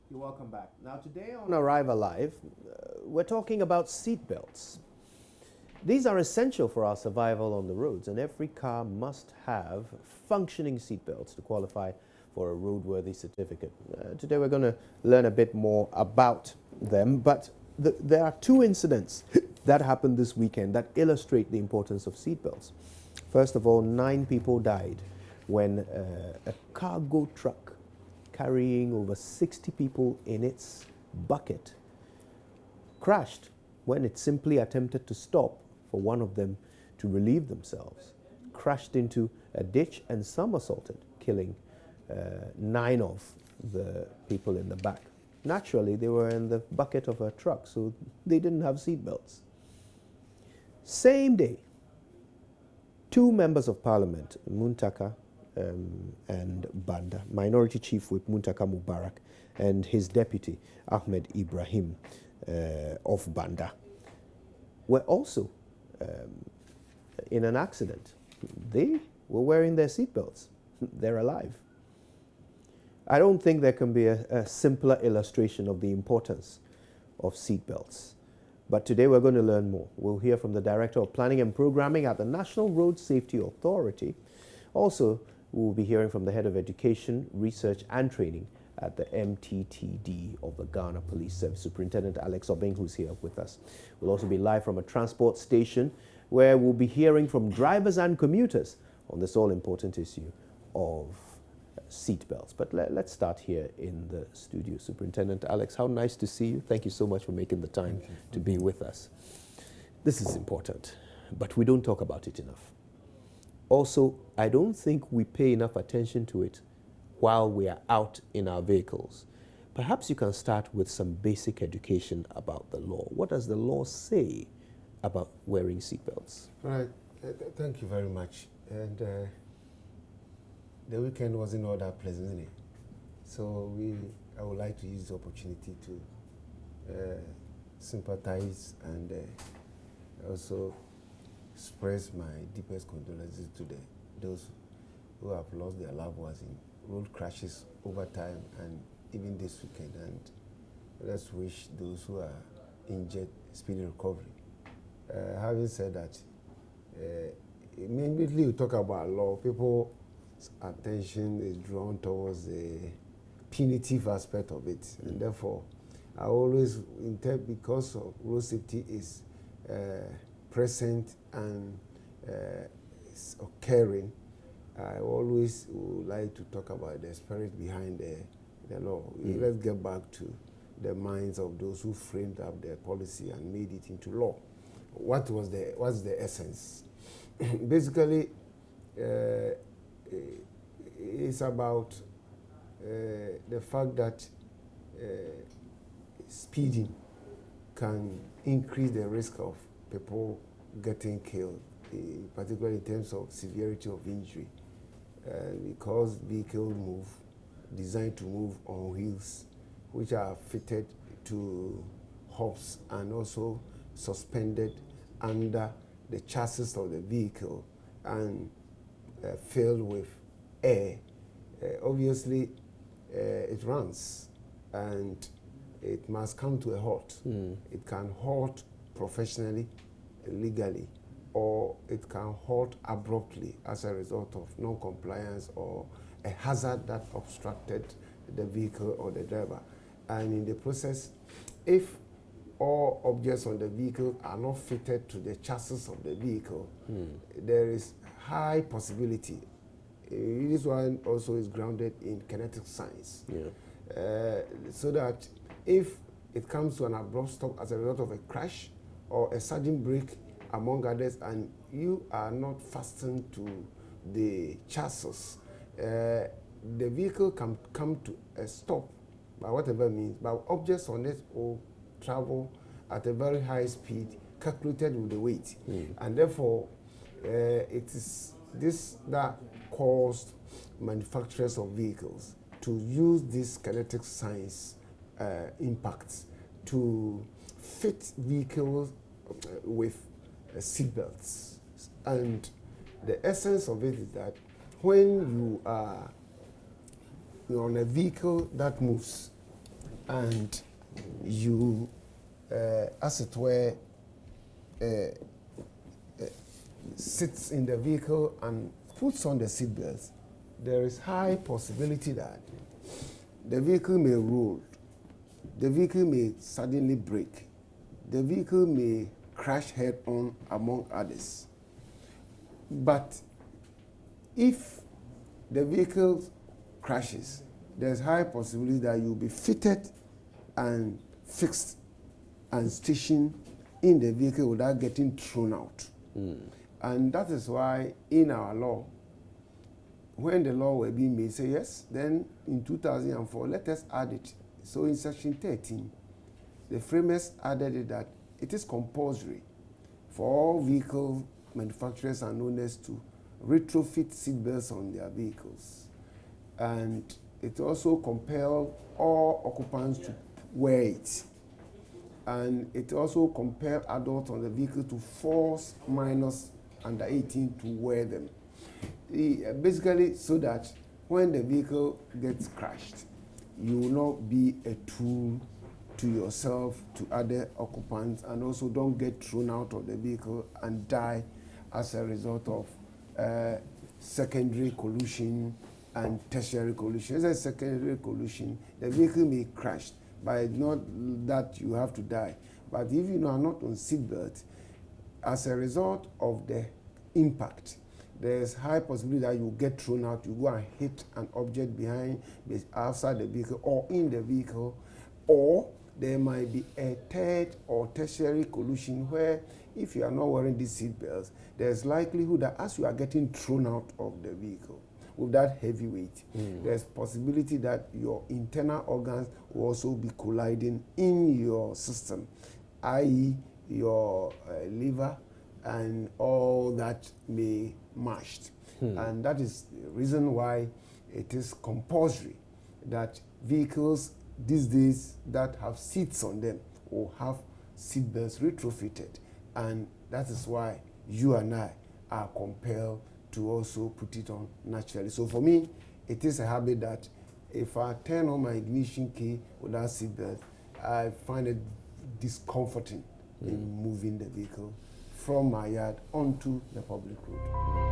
You're welcome back. Now, today on Arrive Alive, we're talking about seat belts. These are essential for our survival on the roads, and every car must have functioning seat belts to qualify for a roadworthy certificate. Today, we're going to learn a bit more about them, but there are two incidents that happened this weekend that illustrate the importance of seat belts. First of all, 9 people died when a cargo truck carrying over 60 people in its bucket crashed when it simply attempted to stop for one of them to relieve themselves, crashed into a ditch and somersaulted, killing 9 of the people in the back. Naturally, they were in the bucket of a truck, so they didn't have seat belts. Same day, 2 members of parliament, Muntaka and Banda, Minority Chief Whip Muntaka Mubarak and his deputy, Ahmed Ibrahim of Banda, were also in an accident. They were wearing their seatbelts. They're alive. I don't think there can be a simpler illustration of the importance of seatbelts. But today we're going to learn more. We'll hear from the Director of Planning and Programming at the National Road Safety Authority. Also, we'll be hearing from the Head of Education, Research and Training at the MTTD of the Ghana Police Service, Superintendent Alex Obeng, who's here with us. We'll also be live from a transport station where we'll be hearing from drivers and commuters on this all-important issue of seatbelts. But let's start here in the studio. Superintendent Alex, how nice to see you. Thank you so much for making the time to be with us. This is important, but we don't talk about it enough. Also, I don't think we pay enough attention to it while we are out in our vehicles. Perhaps you can start with some basic education about the law. What does the law say about wearing seatbelts? Right. Thank you very much. And the weekend wasn't all that pleasant, isn't it? So I would like to use the opportunity to sympathize and also express my deepest condolences to those who have lost their loved ones in road crashes over time and even this weekend. And let's wish those who are injured speedy recovery. Having said that, immediately you talk about law, people's attention is drawn towards the punitive aspect of it. And therefore, I always intend, because of road safety is present and occurring, I always would like to talk about the spirit behind the law. Let's get back to the minds of those who framed up the policy and made it into law. What's the essence? Basically, it's about the fact that speeding can increase the risk of people getting killed, particularly in terms of severity of injury, because vehicles designed to move on wheels, which are fitted to hubs and also suspended under the chassis of the vehicle and filled with air. Obviously, it runs and it must come to a halt. It can halt professionally, legally, or it can halt abruptly as a result of non-compliance or a hazard that obstructed the vehicle or the driver. And in the process, if all objects on the vehicle are not fitted to the chassis of the vehicle, there is high possibility. This one also is grounded in kinetic science. So that if it comes to an abrupt stop as a result of a crash or a sudden brake, among others, and you are not fastened to the chassis, the vehicle can come to a stop by whatever means, but objects on it will travel at a very high speed calculated with the weight. And therefore, it is this that caused manufacturers of vehicles to use this kinetic science impacts to fit vehicles with seatbelts. And the essence of it is that when you're on a vehicle that moves, and you, as it were, sits in the vehicle and puts on the seatbelt, there is high possibility that the vehicle may roll, the vehicle may suddenly brake, the vehicle may crash head-on, among others. But if the vehicle crashes, there's high possibility that you'll be fitted and fixed and stationed in the vehicle without getting thrown out. And that is why in our law, when the law were being made, say yes, then in 2004, let us add it. So in section 13, the framers added it that it is compulsory for all vehicle manufacturers and owners to retrofit seatbelts on their vehicles. And it also compelled all occupants to wear it. And it also compelled adults on the vehicle to force minors under 18 to wear them. Basically, so that when the vehicle gets crashed, you will not be a tool to yourself, to other occupants, and also don't get thrown out of the vehicle and die as a result of secondary collision and tertiary collision. As a secondary collision, the vehicle may crash, but not that you have to die. But if you are not on seatbelt, as a result of the impact, there's high possibility that you get thrown out, you go and hit an object behind, outside the vehicle or in the vehicle, or there might be a third or tertiary collision where if you are not wearing these seat belts, there's likelihood that as you are getting thrown out of the vehicle with that heavy weight, there's possibility that your internal organs will also be colliding in your system, i.e. your liver and all that may mashed. And that is the reason why it is compulsory that vehicles these days that have seats on them will have seat belts retrofitted. And that is why you and I are compelled to also put it on naturally. So for me, it is a habit that if I turn on my ignition key without seat belt, I find it discomforting in moving the vehicle from my yard onto the public road.